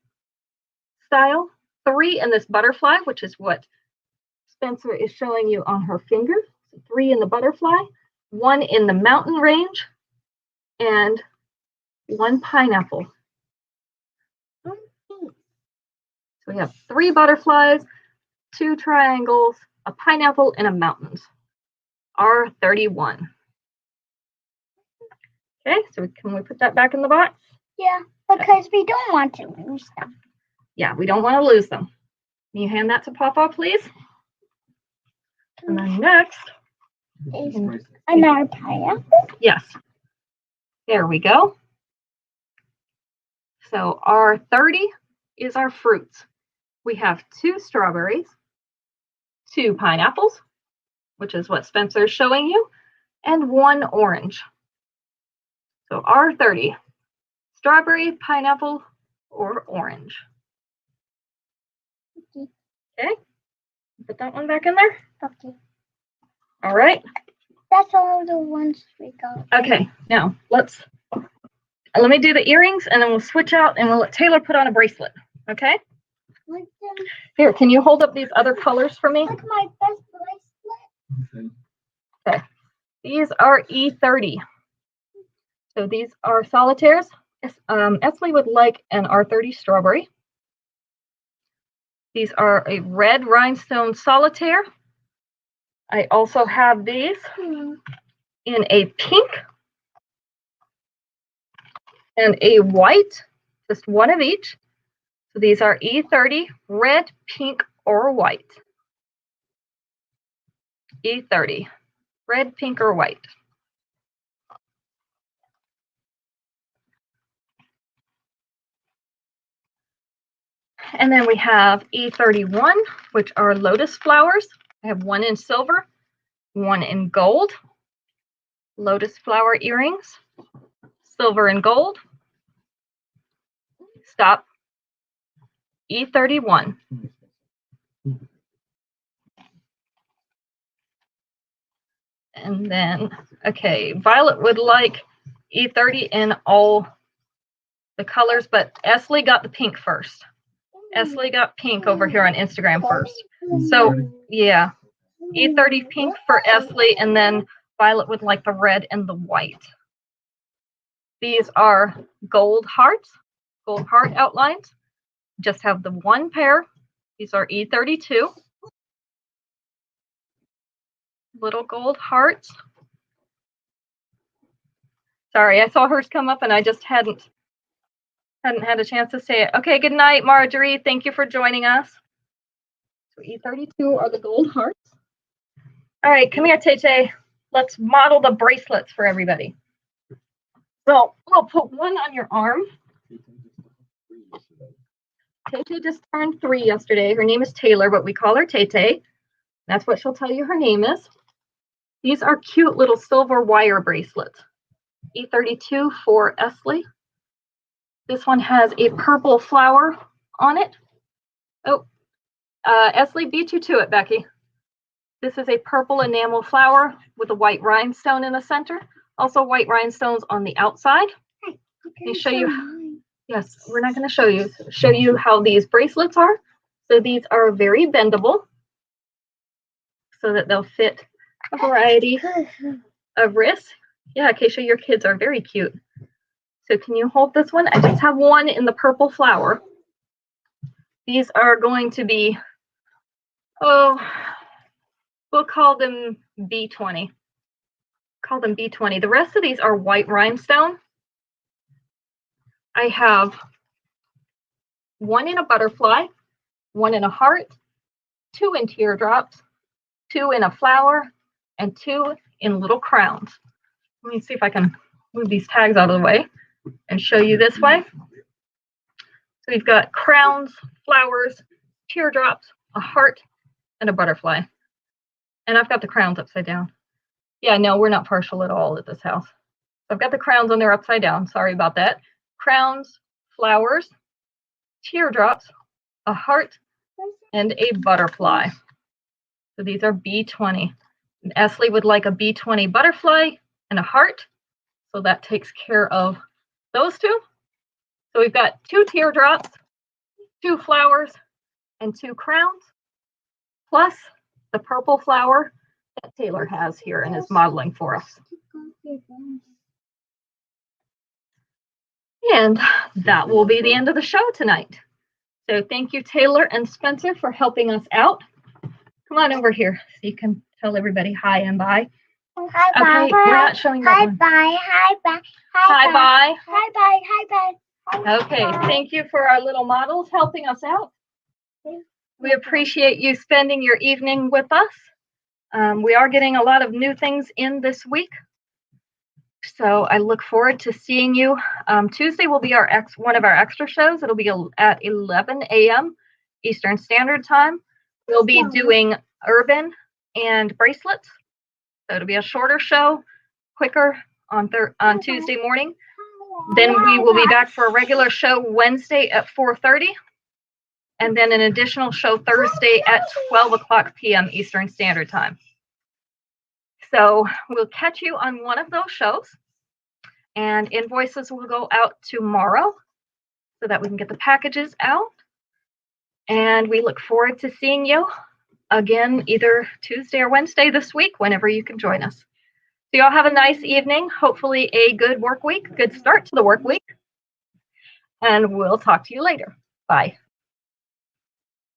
Speaker 1: style, 3 in this butterfly, which is what Spencer is showing you on her finger. So 3 in the butterfly, 1 in the mountain range, and 1 pineapple. So we have 3 butterflies, 2 triangles, a pineapple, and a mountains. R31. Okay, so can we put that back in the box?
Speaker 3: Yeah, because we don't want to lose them.
Speaker 1: Yeah, we don't want to lose them. Can you hand that to Papa, please? And then next
Speaker 3: Is another pineapple.
Speaker 1: yes. There we go. So R30 is our fruits. We have 2 strawberries, 2 pineapples, which is what Spencer is showing you, and 1 orange. So R30, strawberry, pineapple, or orange. Okay, put that one back in there.
Speaker 3: Okay.
Speaker 1: All right.
Speaker 3: That's all the ones we got.
Speaker 1: Okay, now let me do the earrings and then we'll switch out and we'll let Taylor put on a bracelet. Okay? Here, can you hold up these other colors for me?
Speaker 3: Look, my best bracelet.
Speaker 1: Okay. These are E30. So these are solitaires. Esley would like an R30 strawberry. These are a red rhinestone solitaire. I also have these in a pink and a white, just one of each. So these are E30, red, pink, or white. E30, red, pink, or white. And then we have E31, which are lotus flowers. I have 1 in silver, 1 in gold, lotus flower earrings, silver and gold. Stop. E31. And then, okay, Violet would like E30 in all the colors, but Esley got the pink first. Esley got pink over here on Instagram first. So, yeah, E30 pink for Esley, and then Violet would like the red and the white. These are gold hearts, gold heart outlines. Just have the 1 pair. These are E32. Little gold hearts. Sorry, I saw hers come up and I just hadn't had a chance to say it. Okay, good night, Marjorie. Thank you for joining us. So E32 are the gold hearts. All right, come here, Tay. Let's model the bracelets for everybody. So we'll put 1 on your arm. Tay just turned 3 yesterday. Her name is Taylor, but we call her Tay. That's what she'll tell you her name is. These are cute little silver wire bracelets. E32 for Esley. This one has a purple flower on it. Oh, Esley, beat you to it, Becky. This is a purple enamel flower with a white rhinestone in the center. Also white rhinestones on the outside. Let me show you. Yes, we're not going to show you. Show you how these bracelets are. So these are very bendable so that they'll fit a variety of wrists. Yeah, Keisha, your kids are very cute. So can you hold this one? I just have 1 in the purple flower. These are going to be, oh, we'll call them B20. Call them B20. The rest of these are white rhinestone. I have 1 in a butterfly, 1 in a heart, 2 in teardrops, 2 in a flower, and 2 in little crowns. Let me see if I can move these tags out of the way and show you this way. So we've got crowns, flowers, teardrops, a heart, and a butterfly. And I've got the crowns upside down. Yeah, no, we're not partial at all at this house. So I've got the crowns on there upside down. Sorry about that. Crowns, flowers, teardrops, a heart, and a butterfly. So these are B20. And Esley would like a B20 butterfly and a heart. So that takes care of those two. So we've got 2 teardrops, 2 flowers, and 2 crowns, plus the purple flower that Taylor has here and is modeling for us. And that will be the end of the show tonight. So thank you, Taylor and Spencer, for helping us out. Come on over here so you can tell everybody hi and bye.
Speaker 3: Hi,
Speaker 1: Okay,
Speaker 3: bye.
Speaker 1: we're not showing that
Speaker 3: Hi,
Speaker 1: one.
Speaker 3: bye. Hi, bye.
Speaker 1: Hi, bye.
Speaker 3: Hi, bye. Hi, bye.
Speaker 1: Okay, thank you for our little models helping us out. We appreciate you spending your evening with us. We are getting a lot of new things in this week. So I look forward to seeing you. Tuesday will be one of our extra shows. It'll be at 11 a.m. Eastern Standard Time. We'll be doing urban and bracelets. So it'll be a shorter show, quicker on Tuesday morning. Then we will be back for a regular show Wednesday at 4:30. And then an additional show Thursday at 12 o'clock p.m. Eastern Standard Time. So we'll catch you on one of those shows. And invoices will go out tomorrow so that we can get the packages out. And we look forward to seeing you again either Tuesday or Wednesday this week, whenever you can join us. So y'all have a nice evening, hopefully a good work week, good start to the work week. And we'll talk to you later. Bye.